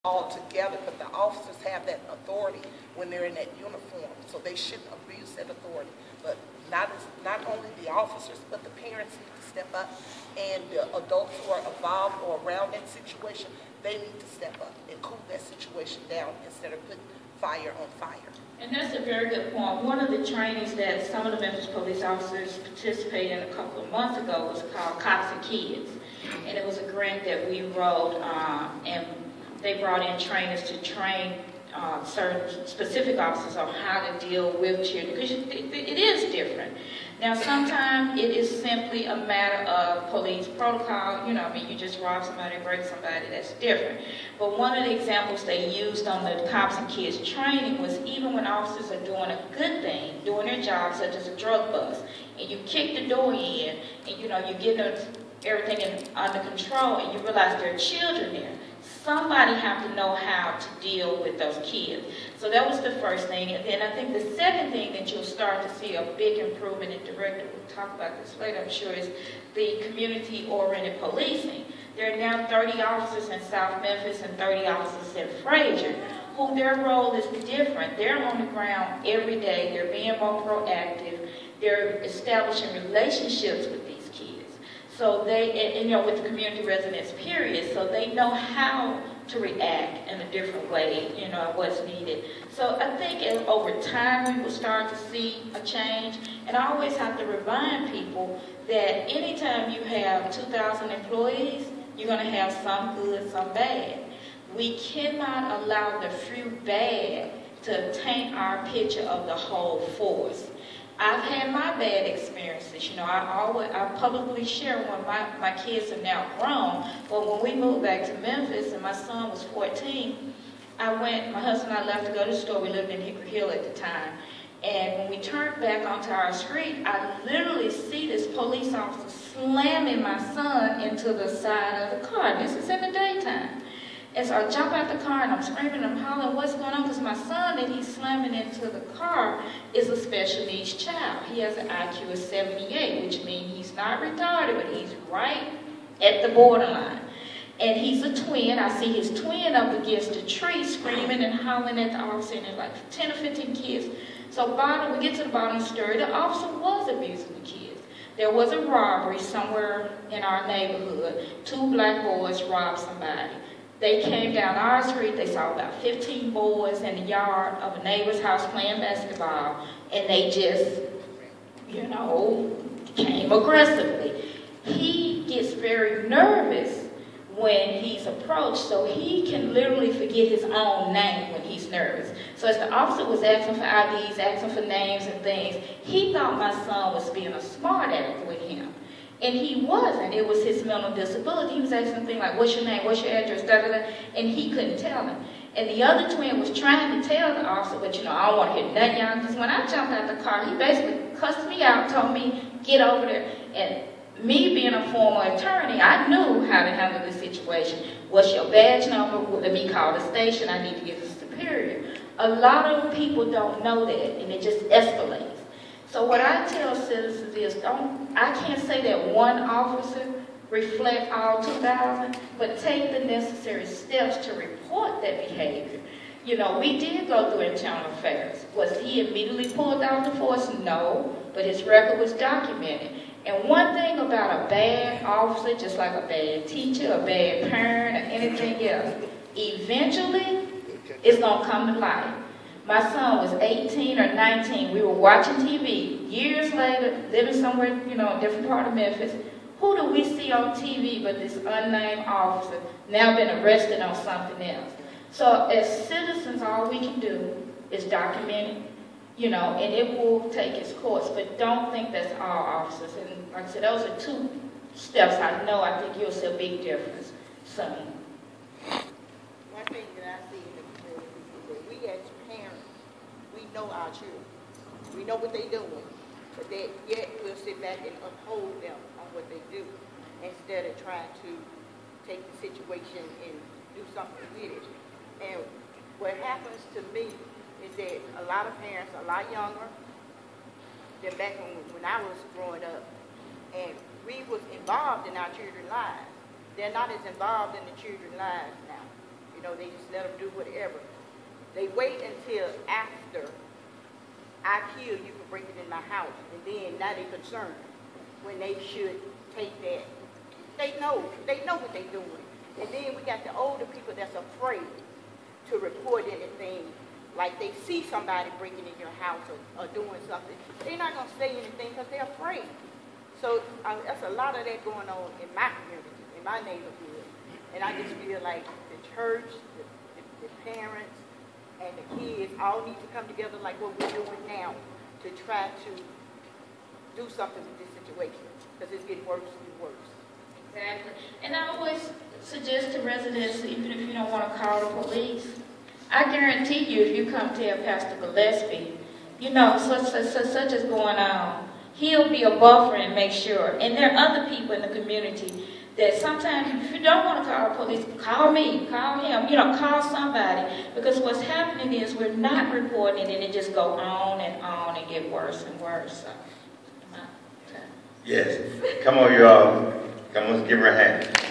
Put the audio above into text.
all together, but the officers have that authority when they're in that uniform, so they shouldn't abuse that authority. But not only the officers, but the parents need to step up, and the adults who are involved or around that situation, they need to step up and cool that situation down instead of putting fire on fire. And that's a very good point. One of the trainings that some of the Memphis police officers participated in a couple of months ago was called Cops and Kids. And it was a grant that we wrote, and they brought in trainers to train certain specific officers on how to deal with children, because it is different. Now, sometimes it is simply a matter of police protocol. You know, I mean, you just rob somebody, break somebody, that's different. But one of the examples they used on the Cops and Kids training was even when officers are doing a good thing, doing their job, such as a drug bust, and you kick the door in, and you know, you get everything under control, and you realize there are children there. Somebody have to know how to deal with those kids. So that was the first thing. And then I think the second thing that you'll start to see a big improvement in, Director, we'll talk about this later, I'm sure, is the community-oriented policing. There are now 30 officers in South Memphis and 30 officers in Frazier, who their role is different. They're on the ground every day. They're being more proactive. They're establishing relationships with these kids. So they, and, you know, with the community residents, period, so they know how to react in a different way, you know, what's needed. So I think over time we will start to see a change. And I always have to remind people that anytime you have 2,000 employees, you're going to have some good, some bad. We cannot allow the few bad to taint our picture of the whole force. I've had my bad experiences. You know, I publicly share when my kids are now grown. But when we moved back to Memphis and my son was 14, my husband and I left to go to the store. We lived in Hickory Hill at the time. And when we turned back onto our street, I literally see this police officer slamming my son into the side of the car. This is in the daytime. And so I jump out the car and I'm screaming and I'm hollering, what's going on? Because my son that he's slamming into the car is a special needs child. He has an IQ of 78, which means he's not retarded, but he's right at the borderline. And he's a twin. I see his twin up against a tree screaming and hollering at the officer, and there's like 10 or 15 kids. So we get to the bottom of the story. The officer was abusing the kids. There was a robbery somewhere in our neighborhood. 2 black boys robbed somebody. They came down our street, they saw about 15 boys in the yard of a neighbor's house playing basketball, and they just, you know, came aggressively. He gets very nervous when he's approached, so he can literally forget his own name when he's nervous. So as the officer was asking for IDs, asking for names and things, he thought my son was being a smart aleck with him. And he wasn't. It was his mental disability. He was asking things like, what's your name, what's your address, da-da-da, and he couldn't tell him. And the other twin was trying to tell the officer, but you know, I don't want to hear nothing, y'all. Because when I jumped out the car, he basically cussed me out, told me, get over there. And me being a former attorney, I knew how to handle the situation. What's your badge number? Let me call the station. I need to get the superior. A lot of people don't know that, and it just escalates. So what I tell citizens is, I can't say that one officer reflect all 2,000, but take the necessary steps to report that behavior. You know, we did go through internal affairs. Was he immediately pulled out the force? No, but his record was documented. And one thing about a bad officer, just like a bad teacher, a bad parent, or anything else, eventually it's going to come to light. My son was 18 or 19. We were watching TV. Years later, living somewhere, you know, a different part of Memphis. Who do we see on TV but this unnamed officer now been arrested on something else? So as citizens, all we can do is document it, you know, and it will take its course. But don't think that's all officers. And like I said, those are 2 steps I know I think you'll see a big difference soon. One thing that I see in the community is that we as parents, we know our children. We know what they're doing, but yet we'll sit back and uphold them on what they do instead of trying to take the situation and do something with it. And what happens to me is that a lot of parents are a lot younger than back when I was growing up, and we was involved in our children's lives. They're not as involved in the children's lives now. If they just let them do whatever. They wait until after I kill you for breaking in my house, and then now they're concerned when they should take that. They know what they're doing. And then we got the older people that's afraid to report anything, like they see somebody breaking in your house or doing something. They're not going to say anything because they're afraid. So that's a lot of that going on in my community, in my neighborhood. And I just feel like the church, the parents, and the kids all need to come together like what we're doing now to try to do something with this situation because it's getting worse and worse. Exactly. And I always suggest to residents, even if you don't want to call the police, I guarantee you if you come tell Pastor Gillespie, such is going on, he'll be a buffer and make sure. And there are other people in the community that sometimes if you don't want to call the police, call me, call him, call somebody. Because what's happening is we're not reporting it and it just go on and get worse and worse. So, yes. Come on, you all. Come on, give her a hand.